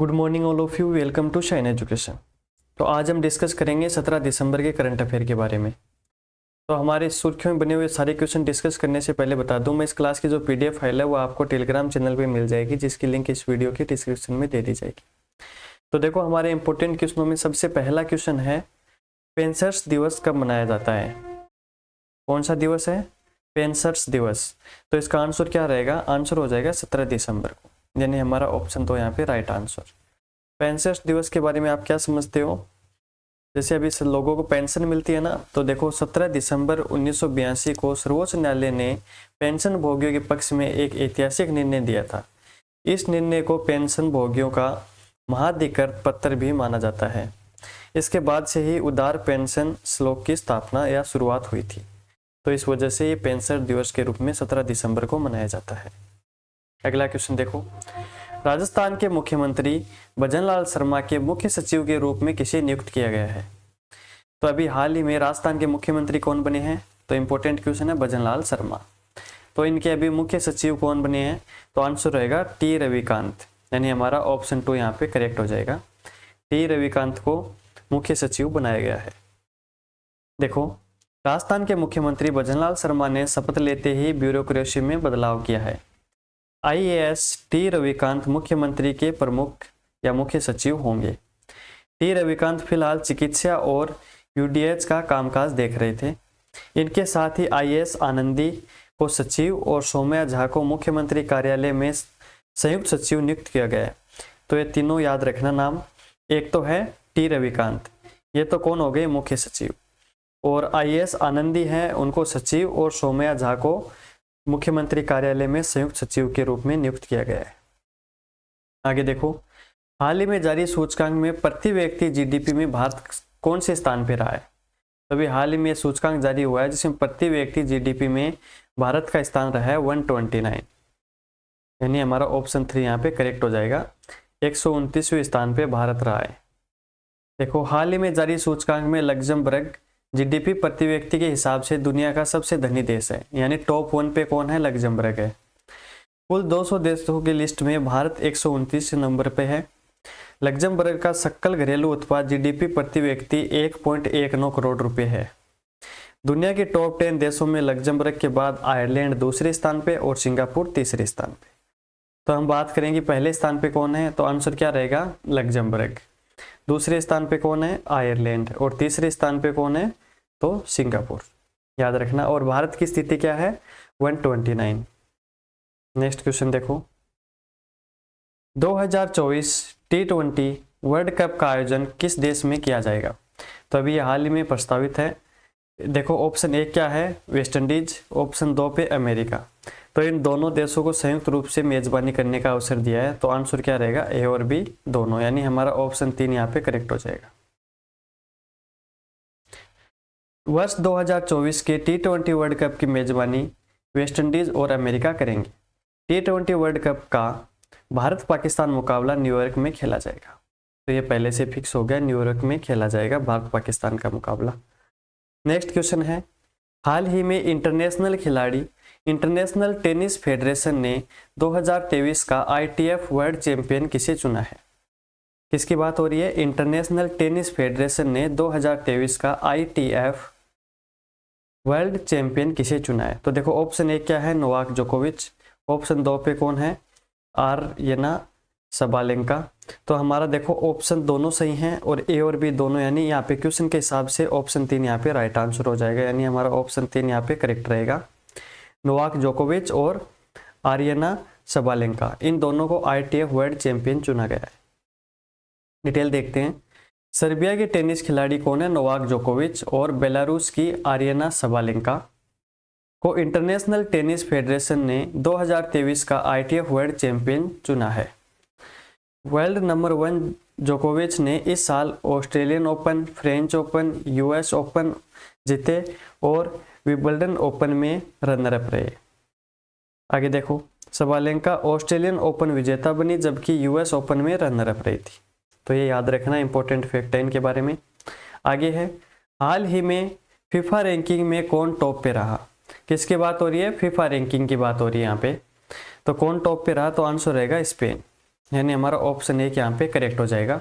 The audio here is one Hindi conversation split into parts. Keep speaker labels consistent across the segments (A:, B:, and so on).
A: Good morning all of you, welcome to Shine Education. तो आज हम डिस्कस करेंगे 17 दिसंबर के करंट अफेयर के बारे में। तो हमारे सुर्खियों में बने हुए सारे क्वेश्चन डिस्कस करने से पहले बता दूं, मैं इस क्लास की जो पीडीएफ फाइल है वो आपको टेलीग्राम चैनल पे मिल जाएगी, जिसकी लिंक इस वीडियो के डिस्क्रिप्शन में दे दी जाएगी। तो देखो, हमारे इंपॉर्टेंट क्वेश्चनों में सबसे पहला क्वेश्चन है, पेंशनर्स दिवस कब मनाया जाता है? कौन सा दिवस है? पेंशनर्स दिवस। तो इसका आंसर क्या रहेगा? आंसर हो जाएगा 17 दिसंबर को, यानी हमारा ऑप्शन तो यहाँ पे राइट आंसर। पेंशनर्स दिवस के बारे में आप क्या समझते हो? जैसे अभी लोगों को पेंशन मिलती है ना, तो देखो 17 दिसंबर 1982 को सर्वोच्च न्यायालय ने पेंशन भोगियों के पक्ष में एक ऐतिहासिक निर्णय दिया था। इस निर्णय को पेंशन भोगियों का महाधिकृत पत्र भी माना जाता है। इसके बाद से ही उदार पेंशन श्लोक की स्थापना या शुरुआत हुई थी। तो इस वजह से ये पेंशन दिवस के रूप में 17 दिसंबर को मनाया जाता है। अगला क्वेश्चन देखो, राजस्थान के मुख्यमंत्री भजनलाल शर्मा के मुख्य सचिव के रूप में किसे नियुक्त किया गया है? तो अभी हाल ही में राजस्थान के मुख्यमंत्री कौन बने हैं? तो इंपॉर्टेंट क्वेश्चन है, भजनलाल शर्मा। तो इनके अभी मुख्य सचिव कौन बने हैं? तो आंसर रहेगा टी रविकांत, यानी हमारा ऑप्शन 2 यहाँ पे करेक्ट हो जाएगा। टी रविकांत को मुख्य सचिव बनाया गया है। देखो, राजस्थान के मुख्यमंत्री भजनलाल शर्मा ने शपथ लेते ही ब्यूरोक्रेसी में बदलाव किया है। आईएएस टी रविकांत मुख्यमंत्री के प्रमुख या मुख्य सचिव होंगे। टी रविकांत फिलहाल चिकित्सा और यूडीएच का कामकाज देख रहे थे। इनके साथ ही आईएएस आनंदी को सचिव और सौम्या झा को मुख्यमंत्री कार्यालय में संयुक्त सचिव नियुक्त किया गया है। तो ये तीनों याद रखना नाम। एक तो है टी रविकांत, ये तो कौन हो गए? मुख्य सचिव। और आईएएस आनंदी हैं, उनको सचिव, और सौम्या झा को मुख्यमंत्री कार्यालय में संयुक्त सचिव के रूप में नियुक्त किया गया है। आगे देखो, हाल ही में जारी सूचकांक में प्रति व्यक्ति जीडीपी में भारत कौन से स्थान पर रहा है? अभी हाल ही में सूचकांक जारी हुआ है जिसमें प्रति व्यक्ति जीडीपी में भारत का स्थान रहा है 129, यानी हमारा ऑप्शन 3 यहाँ पे करेक्ट हो जाएगा। 129वें स्थान पे भारत रहा है। देखो, हाल ही में जारी सूचकांक में लग्जमबर्ग जीडीपी प्रति व्यक्ति के हिसाब से दुनिया का सबसे धनी देश है, यानी टॉप 1 पे कौन है? लग्जमबर्ग है। कुल 200 देशों की लिस्ट में भारत 129 नंबर पे है। लग्जमबर्ग का सकल घरेलू उत्पाद जीडीपी प्रति व्यक्ति 1.19 करोड़ रुपए है। दुनिया के टॉप 10 देशों में लग्जमबर्ग के बाद आयरलैंड दूसरे स्थान पे और सिंगापुर तीसरे स्थान पे। तो हम बात करेंगे पहले स्थान पे कौन है, तो आंसर क्या रहेगा? लग्जमबर्ग। दूसरे स्थान पे कौन है? आयरलैंड। और तीसरे स्थान पे कौन है? तो सिंगापुर, याद रखना। और भारत की स्थिति क्या है? 129। नेक्स्ट क्वेश्चन देखो, 2024 T20 वर्ल्ड कप का आयोजन किस देश में किया जाएगा? तो अभी ये हाल ही में प्रस्तावित है। देखो, ऑप्शन 1 क्या है? West Indies. ऑप्शन 2 पे अमेरिका। तो इन दोनों देशों को संयुक्त रूप से मेजबानी करने का अवसर दिया है। तो आंसर क्या रहेगा? ए और बी दोनों, यानी हमारा ऑप्शन 3 यहाँ पे करेक्ट हो जाएगा। वर्ष 2024 के T20 वर्ल्ड कप की मेजबानी वेस्ट इंडीज और अमेरिका करेंगे। T20 वर्ल्ड कप का भारत पाकिस्तान मुकाबला न्यूयॉर्क में खेला जाएगा। तो ये पहले से फिक्स हो गया, न्यूयॉर्क में खेला जाएगा भारत पाकिस्तान का मुकाबला। नेक्स्ट क्वेश्चन है, हाल ही में इंटरनेशनल टेनिस फेडरेशन ने 2023 का ITF वर्ल्ड चैंपियन किसे चुना है? किसकी बात हो रही है? इंटरनेशनल टेनिस फेडरेशन ने 2023 का ITF वर्ल्ड चैंपियन किसे चुना है? तो देखो, ऑप्शन 1 क्या है? नोवाक जोकोविच। ऑप्शन 2 पे कौन है? आर्यना सबालेंका। तो हमारा देखो ऑप्शन दोनों सही हैं, और ए और बी दोनों, यानी यहाँ पे क्वेश्चन के हिसाब से ऑप्शन 3 यहाँ पे राइट आंसर हो जाएगा, यानी हमारा ऑप्शन 3 यहाँ पे करेक्ट रहेगा। नोवाक जोकोविच और आर्यना सबालेंका, इन दोनों को ITF वर्ल्ड चैंपियन चुना गया है। डिटेल देखते हैं। सर्बिया के टेनिस खिलाड़ी कौन है? नोवाक जोकोविच। और बेलारूस की आर्यना सबालेंका को इंटरनेशनल टेनिस फेडरेशन ने 2023 का ITF वर्ल्ड चैंपियन चुना है। वर्ल्ड नंबर 1 जोकोविच ने इस साल Australian open, French open, US open जीते और विंबलडन ओपन में रनर अप रहे। आगे देखो, सबालेंका ऑस्ट्रेलियन ओपन विजेता बनी, जबकि US ओपन में रनर अप रही थी। तो ये याद रखना, इंपॉर्टेंट फैक्ट है इनके बारे में। आगे है, हाल ही में फीफा रैंकिंग में कौन टॉप पे रहा? किसकी बात हो रही है? फीफा रैंकिंग की बात हो रही है यहाँ पे। तो कौन टॉप पे रहा? तो आंसर रहेगा स्पेन। यानी हमारा ऑप्शन एक यहाँ पे करेक्ट हो जाएगा।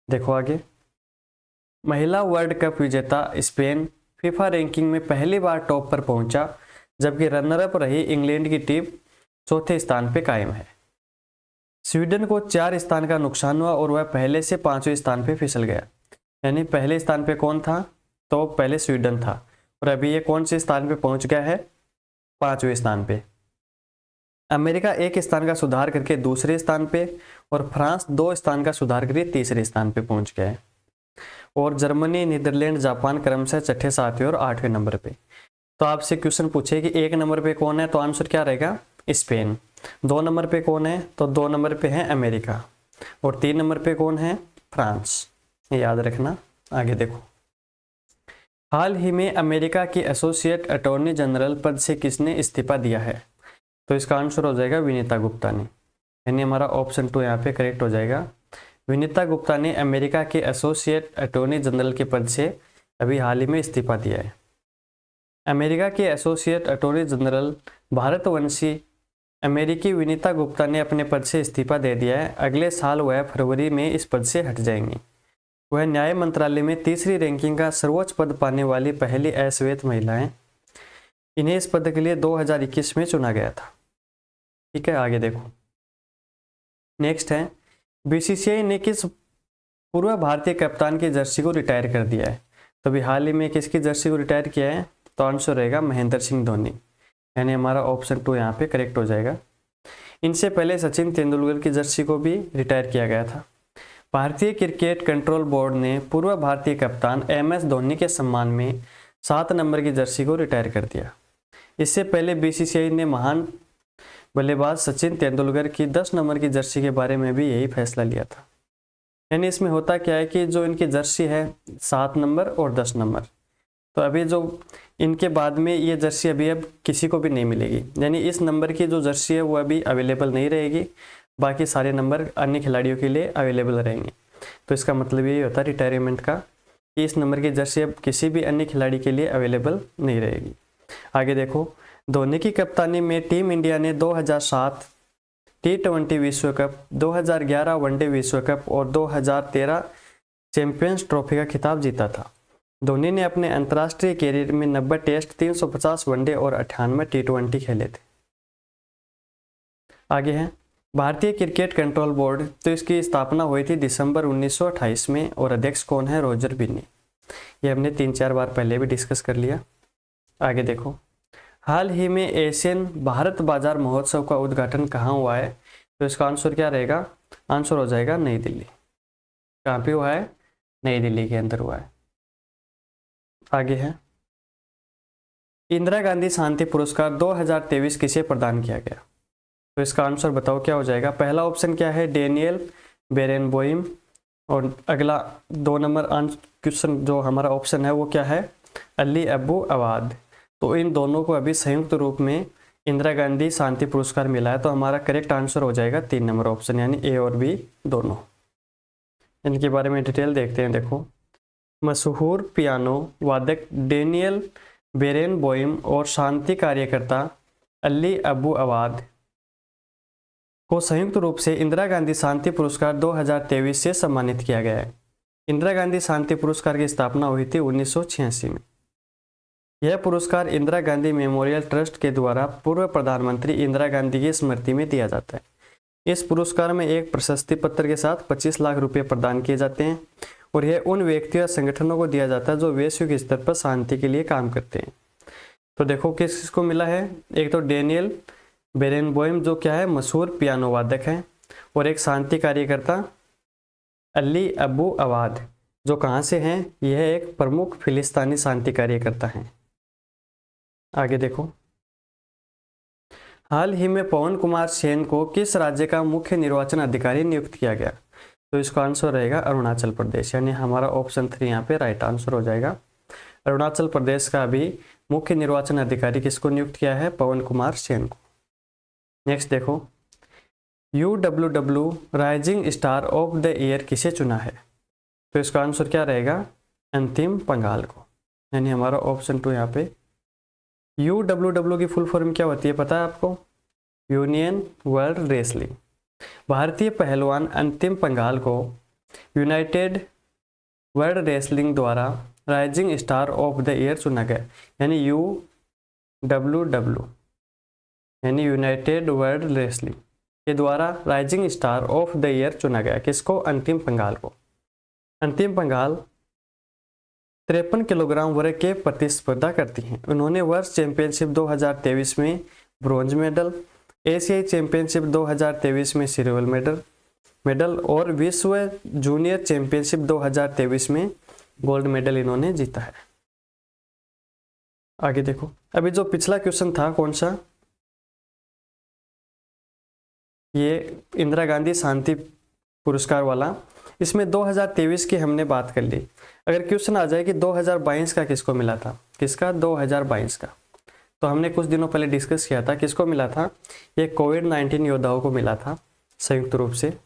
A: देखो आगे, महिला वर्ल्ड कप विजेता स्पेन फीफा रैंकिंग में पहली बार टॉप पर पहुंचा, जबकि रनरअप रही इंग्लैंड की टीम चौथे स्थान पर कायम है। स्वीडन को 4 स्थान का नुकसान हुआ और वह पहले से 5वें स्थान पर फिसल गया। यानी पहले स्थान पे कौन था, तो पहले स्वीडन था और अभी ये कौन से स्थान पे पहुंच गया है, 5वें स्थान पे। अमेरिका 1 स्थान का सुधार करके दूसरे स्थान पे और फ्रांस 2 स्थान का सुधार करके तीसरे स्थान पे पहुंच गया है। और जर्मनी, नीदरलैंड, जापान क्रमशः छठे, 7वें और 8वें नंबर पे। तो आपसे क्वेश्चन पूछे कि 1 नंबर पे कौन है, तो आंसर क्या रहेगा, स्पेन। 2 नंबर पे कौन है, तो 2 नंबर पे है अमेरिका और 3 नंबर पे कौन है, फ्रांस। ये याद रखना। आगे देखो, हाल ही में अमेरिका के एसोसिएट अटॉर्नी जनरल पद से किसने इस्तीफा दिया है, तो इसका आंसर हो जाएगा विनीता गुप्ता ने। यानी हमारा ऑप्शन 2 यहाँ पे करेक्ट हो जाएगा। विनीता गुप्ता ने अमेरिका के एसोसिएट अटॉर्नी जनरल के पद से अभी हाल ही में इस्तीफा दिया है। अमेरिका के एसोसिएट अटॉर्नी जनरल भारतवंशी अमेरिकी विनीता गुप्ता ने अपने पद से इस्तीफा दे दिया है। अगले साल वह फरवरी में इस पद से हट जाएंगी। वह न्याय मंत्रालय में तीसरी रैंकिंग का सर्वोच्च पद पाने वाली पहली अश्वेत महिला हैं। इन्हें इस पद के लिए 2021 में चुना गया था। ठीक है, आगे देखो, नेक्स्ट है, बीसीसीआई ने किस पूर्व भारतीय कप्तान की जर्सी को रिटायर कर दिया है, तो अभी हाल ही में किसकी जर्सी को रिटायर किया है, तो आंसर रहेगा महेंद्र सिंह धोनी। यानी हमारा ऑप्शन 2 यहाँ पे करेक्ट हो जाएगा। इनसे पहले सचिन तेंदुलकर की जर्सी को भी रिटायर किया गया था। भारतीय क्रिकेट कंट्रोल बोर्ड ने पूर्व भारतीय कप्तान MS धोनी के सम्मान में 7 नंबर की जर्सी को रिटायर कर दिया। इससे पहले बीसीसीआई ने महान बल्लेबाज सचिन तेंदुलकर की 10 नंबर की जर्सी के बारे में भी यही फैसला लिया था। यानी इसमें होता क्या है कि जो इनकी जर्सी है 7 नंबर और 10 नंबर, तो अभी जो इनके बाद में ये जर्सी अभी अब किसी को भी नहीं मिलेगी। यानी इस नंबर की जो जर्सी है वो अभी अवेलेबल नहीं रहेगी, बाकी सारे नंबर अन्य खिलाड़ियों के लिए अवेलेबल रहेंगे। तो इसका मतलब ये होता है रिटायरमेंट का कि इस नंबर की जर्सी अब किसी भी अन्य खिलाड़ी के लिए अवेलेबल नहीं रहेगी। आगे देखो, धोनी की कप्तानी में टीम इंडिया ने 2007 T20 विश्व कप, 2011 वनडे विश्व कप और 2013 चैंपियंस ट्रॉफी का खिताब जीता था। धोनी ने अपने अंतर्राष्ट्रीय कैरियर में 90 टेस्ट, 350 वनडे और 98 T20 खेले थे। आगे है भारतीय क्रिकेट कंट्रोल बोर्ड, तो इसकी स्थापना हुई थी दिसंबर 1928 में और अध्यक्ष कौन है, रोजर बिन्नी। ये हमने 3-4 बार पहले भी डिस्कस कर लिया। आगे देखो, हाल ही में एशियन भारत बाजार महोत्सव का उद्घाटन कहाँ हुआ है, तो इसका आंसर क्या रहेगा, आंसर हो जाएगा नई दिल्ली। कहाँ पे हुआ है, नई दिल्ली के अंदर हुआ है। आगे है, इंदिरा गांधी शांति पुरस्कार 2023 किसे प्रदान किया गया, तो इसका आंसर बताओ क्या हो जाएगा। पहला ऑप्शन क्या है, डेनियल बेरेनबोइम, और अगला 2 नंबर क्वेश्चन जो हमारा ऑप्शन है वो क्या है, अली अबू अवाद। तो इन दोनों को अभी संयुक्त रूप में इंदिरा गांधी शांति पुरस्कार मिला है। तो हमारा करेक्ट आंसर हो जाएगा 3 नंबर ऑप्शन, यानी ए और बी दोनों। इनके बारे में डिटेल देखते हैं। देखो, मशहूर पियानो वादक डेनियल बेरेनबोइम और शांति कार्यकर्ता अली अबू अवाद को संयुक्त रूप से इंदिरा गांधी शांति पुरस्कार 2023 से सम्मानित किया गया है। इंदिरा गांधी शांति पुरस्कार की स्थापना हुई थी 1986 में। यह पुरस्कार इंदिरा गांधी मेमोरियल ट्रस्ट के द्वारा पूर्व प्रधानमंत्री इंदिरा गांधी की स्मृति में दिया जाता है। इस पुरस्कार में एक प्रशस्ति पत्र के साथ 25 लाख रुपए प्रदान किए जाते हैं और यह उन व्यक्तियों या संगठनों को दिया जाता है जो वैश्विक स्तर पर शांति के लिए काम करते हैं। तो देखो किस किसको मिला है, एक तो डेनियल बेरेनबोइम जो क्या है मशहूर पियानो वादक हैं, और एक शांति कार्यकर्ता अली अबू अवाद जो कहाँ से हैं, यह एक प्रमुख फिलिस्तीनी शांति कार्यकर्ता हैं। आगे देखो, हाल ही में पवन कुमार सेन को किस राज्य का मुख्य निर्वाचन अधिकारी नियुक्त किया गया, तो इसका आंसर रहेगा अरुणाचल प्रदेश। यानी हमारा ऑप्शन 3 यहाँ पे राइट आंसर हो जाएगा। अरुणाचल प्रदेश का भी मुख्य निर्वाचन अधिकारी किसको नियुक्त किया है, पवन कुमार सेन को। नेक्स्ट देखो, UWW rising star of the year किसे चुना है, तो इसका आंसर क्या रहेगा, अंतिम पंघाल को। यानी हमारा ऑप्शन 2 यहाँ पे। UWW की फुल फॉर्म क्या होती है पता है आपको, यूनियन वर्ल्ड रेसलिंग। भारतीय पहलवान अंतिम पंघाल को यूनाइटेड वर्ल्ड रेसलिंग द्वारा rising star of the year चुना गया, यानी UWW यानी यूनाइटेड वर्ल्ड रेसलिंग के द्वारा rising star of the year चुना गया। किसको? अंतिम पंघाल को। अंतिम पंघाल 53 किलोग्राम वर्ग के प्रतिस्पर्धा करती हैं। उन्होंने वर्ल्ड चैंपियनशिप 2023 में ब्रॉन्ज मेडल, एशियाई चैंपियनशिप 2023 में सिल्वर मेडल और विश्व जूनियर चैंपियनशिप 2023 में गोल्ड मेडल इन्होंने जीता है। आगे देखो, अभी जो पिछला क्वेश्चन था कौन सा, ये इंदिरा गांधी शांति पुरस्कार वाला, इसमें 2023 की हमने बात कर ली। अगर क्वेश्चन आ जाए कि 2022 का किसको मिला था, किसका? 2022 का, तो हमने कुछ दिनों पहले डिस्कस किया था किसको मिला था, ये कोविड-19 योद्धाओं को मिला था संयुक्त रूप से।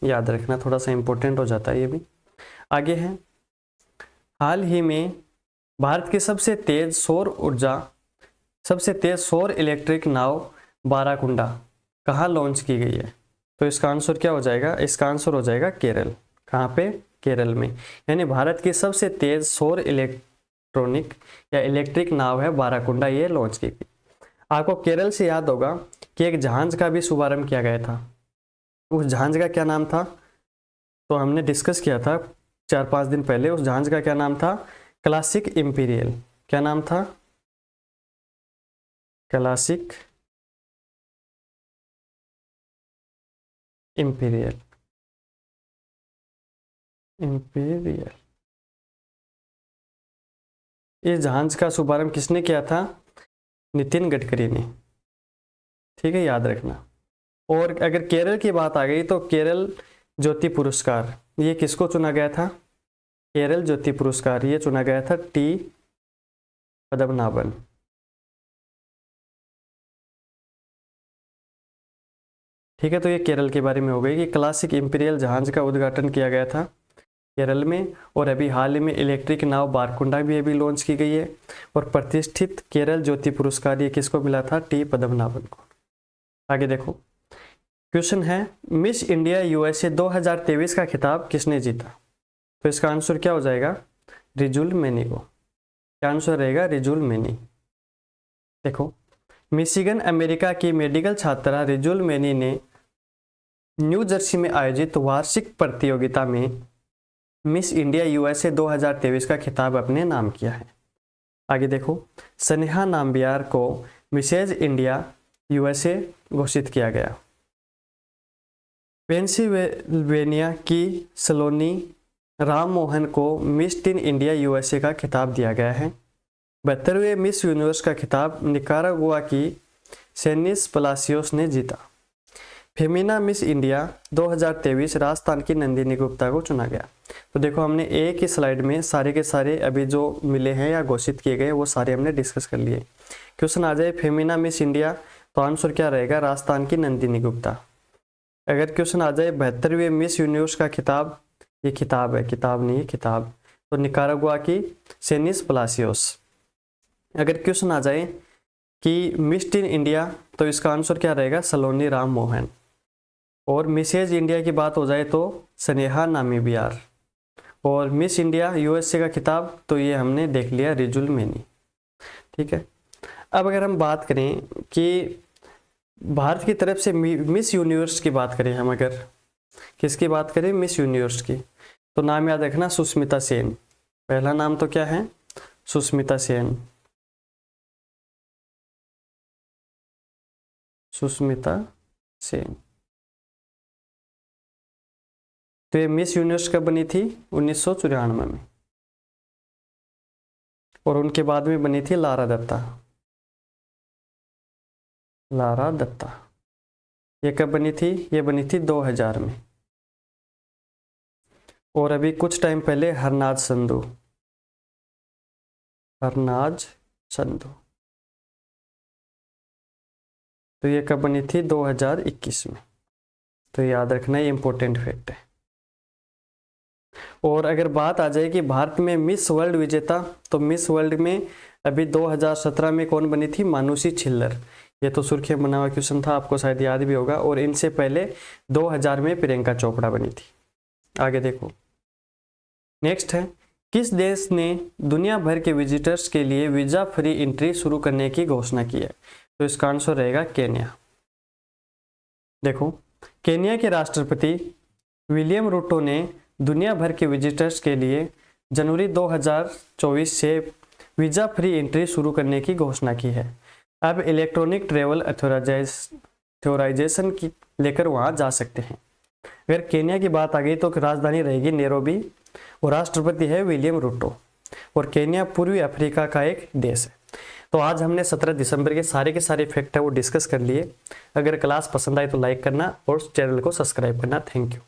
A: याद रखना, थोड़ा सा इंपॉर्टेंट हो जाता है ये भी। आगे है, हाल ही में भारत की सबसे तेज सौर इलेक्ट्रिक नाव बाराकुंडा कहाँ लॉन्च की गई है? तो इसका आंसर क्या हो जाएगा? इसका आंसर हो जाएगा केरल। कहाँ पे? केरल में। यानी भारत की सबसे तेज सौर इलेक्ट्रॉनिक या इलेक्ट्रिक नाव है बाराकुंडा, ये लॉन्च की गई। आपको केरल से याद होगा कि एक जहाज का भी शुभारंभ किया गया था। उस जहाज का क्या नाम था? तो हमने डिस्कस किया था 4-5 दिन पहले। उस जहाज का क्या नाम था? Classic imperial. क्या नाम था? Classic imperial. इस जहाज का शुभारंभ किसने किया था? नितिन गडकरी ने। ठीक है, याद रखना। और अगर केरल की बात आ गई तो केरल ज्योति पुरस्कार, ये किसको चुना गया था? केरल ज्योति पुरस्कार ये चुना गया था टी पद्मनाभन। ठीक है, तो ये केरल के बारे में हो गई कि क्लासिक इंपीरियल जहाज का उद्घाटन किया गया था केरल में। और अभी हाल ही में इलेक्ट्रिक नाव बारकुंडा भी अभी लॉन्च की गई है। और प्रतिष्ठित केरल ज्योति पुरस्कार ये किसको मिला था? टी पद्मनाभन को। आगे देखो, क्वेश्चन है, मिस इंडिया USA 2023 का खिताब किसने जीता? तो इसका आंसर क्या हो जाएगा? रिजुल मैनी को। क्या आंसर रहेगा? रिजुल मैनी। देखो, मिशिगन अमेरिका की मेडिकल छात्रा रिजुल मैनी ने न्यू जर्सी में आयोजित वार्षिक प्रतियोगिता में मिस इंडिया USA 2023 का खिताब अपने नाम किया है। आगे देखो, स्नेहा नाम्बियार को मिसेज इंडिया USA घोषित किया गया। पेंसिल्वेनिया की सलोनी राम मोहन को मिस टीन इंडिया USA का खिताब दिया गया है। 72वें मिस यूनिवर्स का खिताब निकारागुआ की सेनिस पलासियोस ने जीता। फेमिना मिस इंडिया 2023 राजस्थान की नंदिनी गुप्ता को चुना गया। तो देखो, हमने एक ही स्लाइड में सारे के सारे अभी जो मिले हैं या घोषित किए गए वो सारे हमने डिस्कस कर लिए। क्वेश्चन आ जाए फेमिना मिस इंडिया, तो आंसर क्या रहेगा? राजस्थान की नंदिनी गुप्ता। अगर क्वेश्चन आ जाए 72वें मिस यूनिवर्स का खिताब, ये खिताब है, किताब नहीं है, खिताब, तो निकारागुआ की सेनिस पलासियोस। अगर क्वेश्चन आ जाए कि मिस टीन इंडिया, तो इसका आंसर क्या रहेगा? सलोनी राम मोहन। और मिसेज इंडिया की बात हो जाए तो स्नेहा नाम्बियार। और मिस इंडिया USA का खिताब तो ये हमने देख लिया, रिजुल मैनी। ठीक है, अब अगर हम बात करें कि भारत की तरफ से मिस यूनिवर्स की बात करें, हम अगर किसकी बात करें? मिस यूनिवर्स की, तो नाम याद रखना, सुष्मिता सेन। पहला नाम तो क्या है? सुष्मिता सेन। सुष्मिता सेन। तो ये मिस यूनिवर्स कब बनी थी? 1994 में। और उनके बाद में बनी थी लारा दत्ता। लारा दत्ता ये कब बनी थी? ये बनी थी 2000 में। और अभी कुछ टाइम पहले हरनाज संधू। हरनाज संधू, तो ये कब बनी थी? 2021 में। तो याद रखना, ये इंपॉर्टेंट फैक्ट है। और अगर बात आ जाए कि भारत में मिस वर्ल्ड विजेता, तो मिस वर्ल्ड में अभी 2017 में कौन बनी थी? मानुषी छिल्लर। ये तो सुर्खियां बना हुआ क्वेश्चन था, आपको शायद याद भी होगा। और इनसे पहले 2000 में प्रियंका चोपड़ा बनी थी। आगे देखो, नेक्स्ट है, किस देश ने दुनिया भर के विजिटर्स के लिए वीजा फ्री एंट्री शुरू करने की घोषणा की है? तो इसका आंसर रहेगा केन्या। देखो, केन्या के राष्ट्रपति विलियम रूटो ने दुनिया भर के विजिटर्स के लिए जनवरी 2024 से वीजा फ्री एंट्री शुरू करने की घोषणा की है। अब इलेक्ट्रॉनिक ट्रेवल अथॉराइजेशन की लेकर वहां जा सकते हैं। अगर केन्या की बात आ गई तो राजधानी रहेगी नैरोबी और राष्ट्रपति है विलियम रूटो, और केन्या पूर्वी अफ्रीका का एक देश है। तो आज हमने 17 दिसंबर के सारे फैक्ट है वो डिस्कस कर लिए। अगर क्लास पसंद आए तो लाइक करना और चैनल को सब्सक्राइब करना। Thank you.